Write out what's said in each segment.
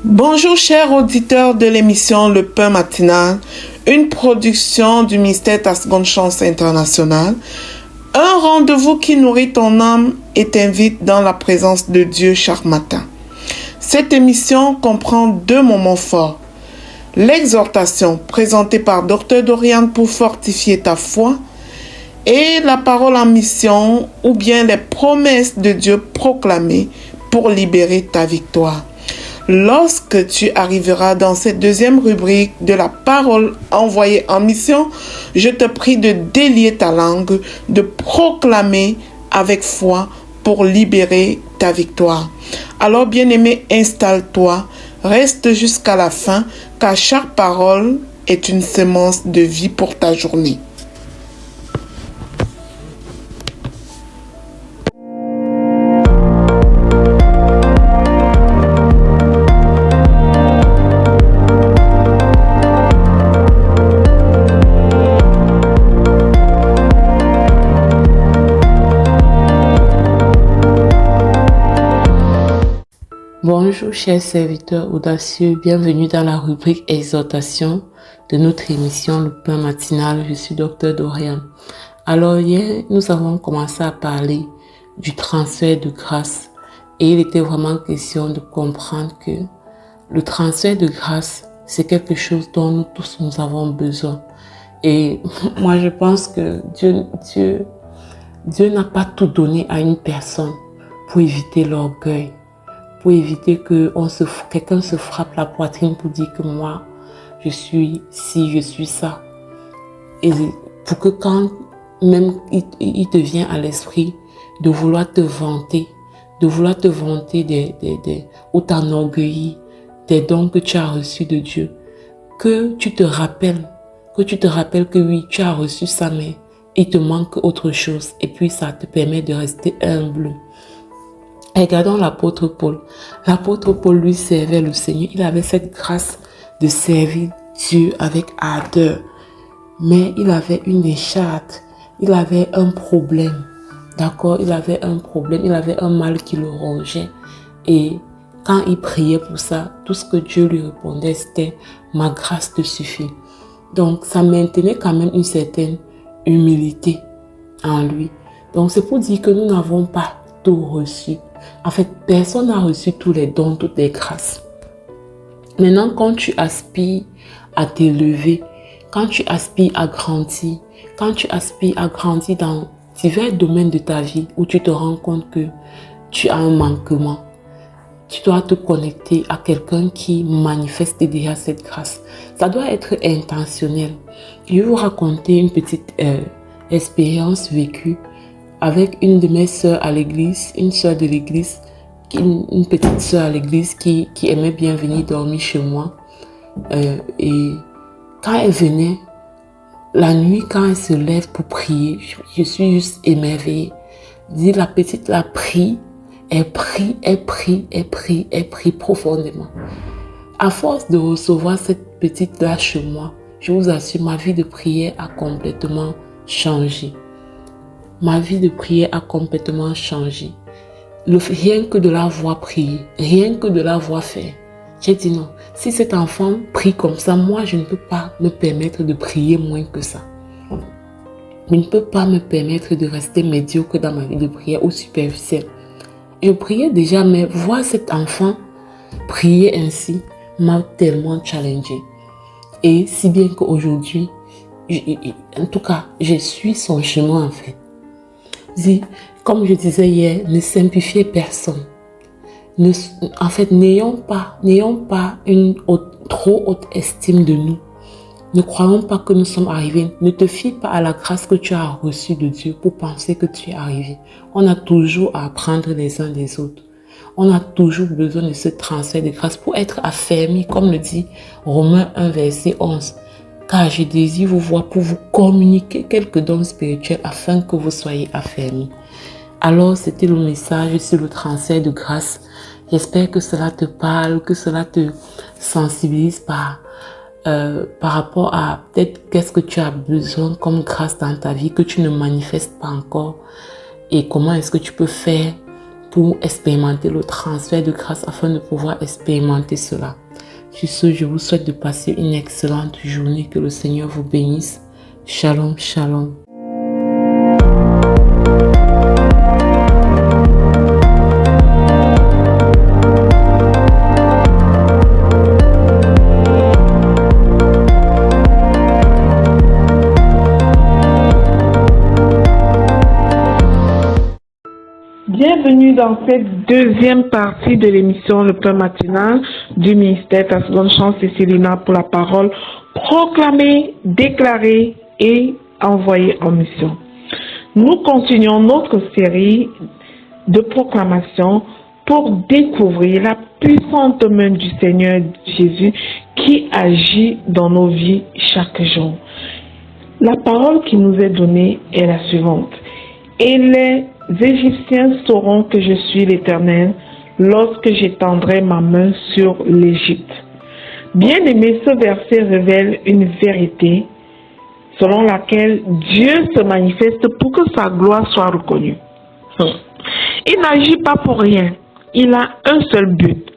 Bonjour chers auditeurs de l'émission Le Pain Matinal, une production du ministère Ta Seconde Chance International, un rendez-vous qui nourrit ton âme et t'invite dans la présence de Dieu chaque matin. Cette émission comprend 2 moments forts. L'exhortation présentée par Dr Dorian pour fortifier ta foi et la parole en mission ou bien les promesses de Dieu proclamées pour libérer ta victoire. Lorsque tu arriveras dans cette 2e rubrique de la parole envoyée en mission, je te prie de délier ta langue, de proclamer avec foi pour libérer ta victoire. Alors, bien-aimé, installe-toi, reste jusqu'à la fin, car chaque parole est une semence de vie pour ta journée. Bonjour chers serviteurs audacieux, bienvenue dans la rubrique exhortation de notre émission Le Pain Matinal. Je suis Dr Dorian. Alors hier, nous avons commencé à parler du transfert de grâce et il était vraiment question de comprendre que le transfert de grâce, c'est quelque chose dont nous tous nous avons besoin. Et moi je pense que Dieu n'a pas tout donné à une personne pour éviter l'orgueil. Pour éviter que quelqu'un se frappe la poitrine pour dire que moi, je suis ci, je suis ça. Et pour que quand même il te vient à l'esprit de vouloir te vanter, ou t'enorgueillir des dons que tu as reçus de Dieu, que tu te rappelles que oui, tu as reçu ça, mais il te manque autre chose. Et puis ça te permet de rester humble. Regardons l'apôtre Paul. L'apôtre Paul, lui, servait le Seigneur. Il avait cette grâce de servir Dieu avec ardeur. Mais il avait une écharpe. Il avait un problème. D'accord? Il avait un problème. Il avait un mal qui le rongeait. Et quand il priait pour ça, tout ce que Dieu lui répondait, c'était « Ma grâce te suffit ». Donc, ça maintenait quand même une certaine humilité en lui. Donc, c'est pour dire que nous n'avons pas tout reçu. En fait, personne n'a reçu tous les dons, toutes les grâces. Maintenant, quand tu aspires à t'élever, quand tu aspires à grandir, quand tu aspires à grandir dans divers domaines de ta vie où tu te rends compte que tu as un manquement, tu dois te connecter à quelqu'un qui manifeste déjà cette grâce. Ça doit être intentionnel. Je vais vous raconter une petite expérience vécue avec une de mes sœurs à l'église, une sœur de l'église, une petite sœur à l'église qui aimait bien venir dormir chez moi. Et quand elle venait, la nuit, quand elle se lève pour prier, je suis juste émerveillée. La petite la prie, elle prie profondément. À force de recevoir cette petite-là chez moi, je vous assure, ma vie de prière a complètement changé. Ma vie de prière a complètement changé. Rien que de la voir prier, rien que de la voir faire. J'ai dit non, si cet enfant prie comme ça, moi je ne peux pas me permettre de prier moins que ça. Je ne peux pas me permettre de rester médiocre dans ma vie de prière ou superficielle. Je priais déjà, mais voir cet enfant prier ainsi m'a tellement challengée. Et si bien qu'aujourd'hui, en tout cas, je suis son chemin en fait. Comme je disais hier, ne simplifiez personne. En fait, n'ayons pas une trop haute estime de nous. Ne croyons pas que nous sommes arrivés. Ne te fie pas à la grâce que tu as reçue de Dieu pour penser que tu es arrivé. On a toujours à apprendre les uns des autres. On a toujours besoin de ce transfert de grâce pour être affermi, comme le dit Romains 1, verset 11. Car je désire vous voir pour vous communiquer quelques dons spirituels afin que vous soyez affermis. Alors, c'était le message sur le transfert de grâce. J'espère que cela te parle, que cela te sensibilise par rapport à peut-être qu'est-ce que tu as besoin comme grâce dans ta vie que tu ne manifestes pas encore et comment est-ce que tu peux faire pour expérimenter le transfert de grâce afin de pouvoir expérimenter cela. Sur ce, je vous souhaite de passer une excellente journée. Que le Seigneur vous bénisse. Shalom, shalom. Bienvenue dans cette deuxième partie de l'émission Le Pain Matinal du ministère Ta Seconde Chance et Célina pour la parole proclamée, déclarée et envoyée en mission. Nous continuons notre série de proclamations pour découvrir la puissante main du Seigneur Jésus qui agit dans nos vies chaque jour. La parole qui nous est donnée est la suivante. Et les Égyptiens sauront que je suis l'Éternel lorsque j'étendrai ma main sur l'Égypte. Bien aimé, ce verset révèle une vérité selon laquelle Dieu se manifeste pour que sa gloire soit reconnue. Il n'agit pas pour rien. Il a un seul but,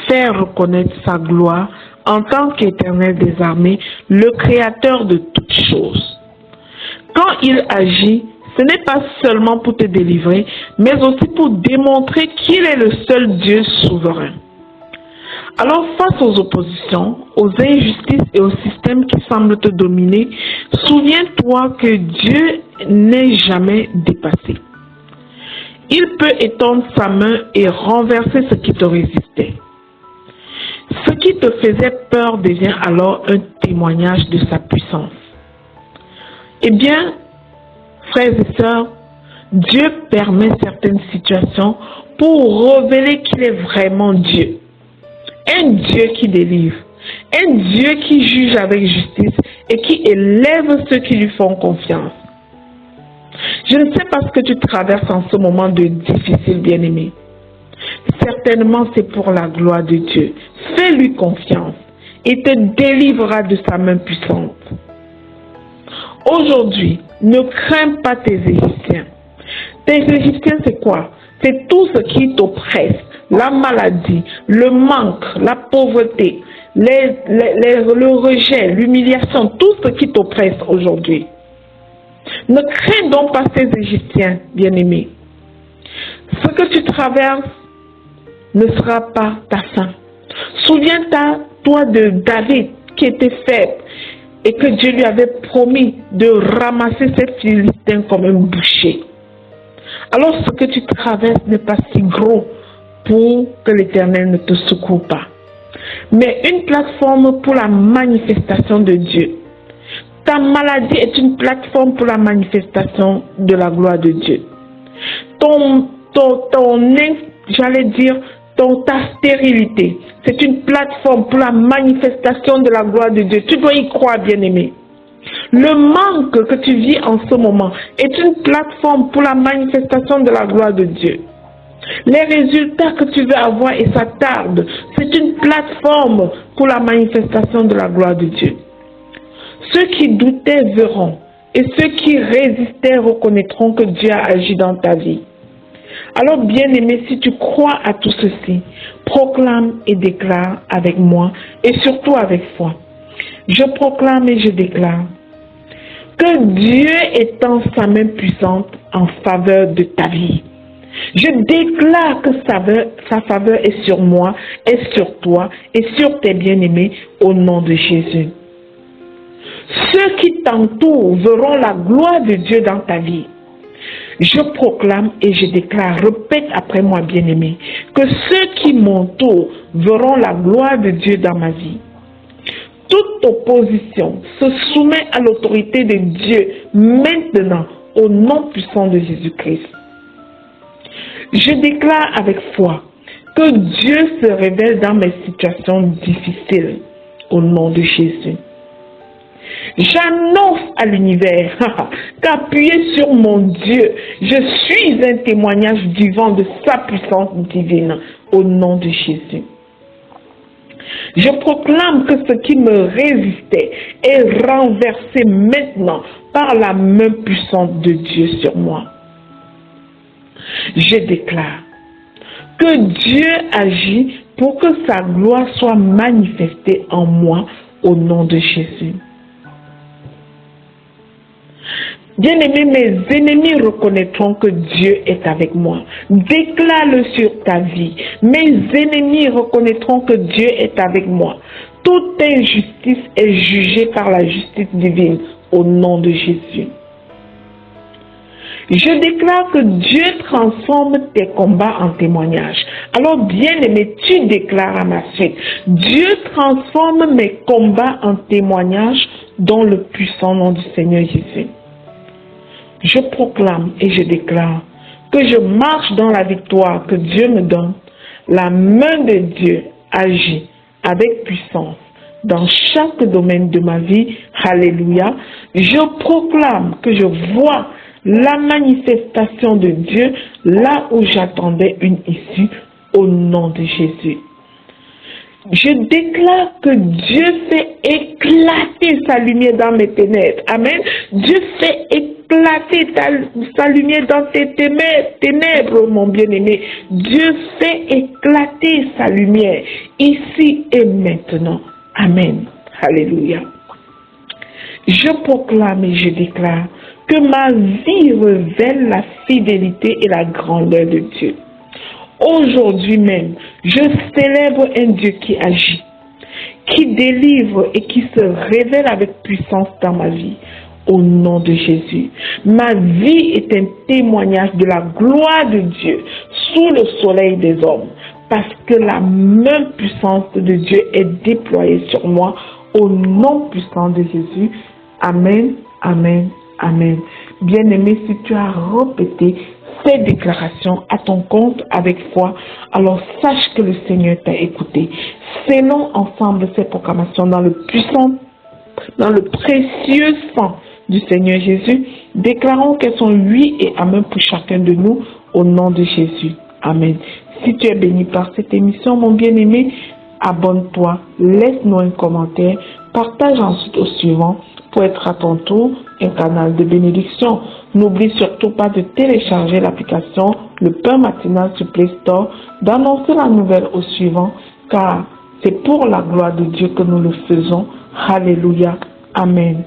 faire reconnaître sa gloire en tant qu'Éternel des armées, le Créateur de toutes choses. Quand il agit, ce n'est pas seulement pour te délivrer, mais aussi pour démontrer qu'il est le seul Dieu souverain. Alors, face aux oppositions, aux injustices et aux systèmes qui semblent te dominer, souviens-toi que Dieu n'est jamais dépassé. Il peut étendre sa main et renverser ce qui te résistait. Ce qui te faisait peur devient alors un témoignage de sa puissance. Eh bien, frères et sœurs, Dieu permet certaines situations pour révéler qu'il est vraiment Dieu. Un Dieu qui délivre, un Dieu qui juge avec justice et qui élève ceux qui lui font confiance. Je ne sais pas ce que tu traverses en ce moment de difficile, bien-aimé. Certainement, c'est pour la gloire de Dieu. Fais-lui confiance et te délivrera de sa main puissante. Aujourd'hui, ne crains pas tes Égyptiens. Tes Égyptiens, c'est quoi? C'est tout ce qui t'oppresse, la maladie, le manque, la pauvreté, le rejet, l'humiliation, tout ce qui t'oppresse aujourd'hui. Ne crains donc pas ces Égyptiens, bien-aimés. Ce que tu traverses ne sera pas ta fin. Souviens-toi de David qui était faible et que Dieu lui avait promis de ramasser ces Philistins comme un boucher. Alors ce que tu traverses n'est pas si gros pour que l'Éternel ne te secoue pas, mais une plateforme pour la manifestation de Dieu. Ta maladie est une plateforme pour la manifestation de la gloire de Dieu. Ta stérilité, c'est une plateforme pour la manifestation de la gloire de Dieu. Tu dois y croire, bien-aimé. Le manque que tu vis en ce moment est une plateforme pour la manifestation de la gloire de Dieu. Les résultats que tu veux avoir et ça tarde, c'est une plateforme pour la manifestation de la gloire de Dieu. Ceux qui doutaient verront et ceux qui résistaient reconnaîtront que Dieu a agi dans ta vie. Alors, bien-aimé, si tu crois à tout ceci, proclame et déclare avec moi et surtout avec foi. Je proclame et je déclare que Dieu étend sa main puissante en faveur de ta vie. Je déclare que sa faveur est sur moi, est sur toi et sur tes bien-aimés au nom de Jésus. Ceux qui t'entourent verront la gloire de Dieu dans ta vie. Je proclame et je déclare, répète après moi, bien-aimé, que ceux qui m'entourent verront la gloire de Dieu dans ma vie. Toute opposition se soumet à l'autorité de Dieu maintenant au nom puissant de Jésus-Christ. Je déclare avec foi que Dieu se révèle dans mes situations difficiles au nom de Jésus. J'annonce à l'univers qu'appuyé sur mon Dieu, je suis un témoignage vivant de sa puissance divine au nom de Jésus. Je proclame que ce qui me résistait est renversé maintenant par la main puissante de Dieu sur moi. Je déclare que Dieu agit pour que sa gloire soit manifestée en moi au nom de Jésus. Bien-aimés, mes ennemis reconnaîtront que Dieu est avec moi. Déclare-le sur ta vie. Mes ennemis reconnaîtront que Dieu est avec moi. Toute injustice est jugée par la justice divine au nom de Jésus. Je déclare que Dieu transforme tes combats en témoignages. Alors, bien-aimé, tu déclares à ma suite. Dieu transforme mes combats en témoignages dans le puissant nom du Seigneur Jésus. Je proclame et je déclare que je marche dans la victoire que Dieu me donne. La main de Dieu agit avec puissance dans chaque domaine de ma vie. Alléluia. Je proclame que je vois la manifestation de Dieu là où j'attendais une issue au nom de Jésus. Je déclare que Dieu fait éclater sa lumière dans mes ténèbres. Amen. Dieu fait éclater sa lumière dans tes ténèbres, mon bien-aimé. Dieu fait éclater sa lumière ici et maintenant. Amen. Alléluia. Je proclame et je déclare que ma vie révèle la fidélité et la grandeur de Dieu. Aujourd'hui même, je célèbre un Dieu qui agit, qui délivre et qui se révèle avec puissance dans ma vie. Au nom de Jésus. Ma vie est un témoignage de la gloire de Dieu sous le soleil des hommes. Parce que la main puissante de Dieu est déployée sur moi. Au nom puissant de Jésus. Amen, amen, amen. Bien-aimé, si tu as répété ces déclarations à ton compte avec foi, alors sache que le Seigneur t'a écouté. Scellons ensemble ces proclamations dans le précieux sang du Seigneur Jésus. Déclarons qu'elles sont oui et amen pour chacun de nous au nom de Jésus. Amen. Si tu es béni par cette émission, mon bien-aimé, abonne-toi, laisse-nous un commentaire, partage ensuite au suivant pour être à ton tour un canal de bénédiction. N'oublie surtout pas de télécharger l'application Le Pain Matinal sur Play Store, d'annoncer la nouvelle au suivant, car c'est pour la gloire de Dieu que nous le faisons. Alléluia. Amen.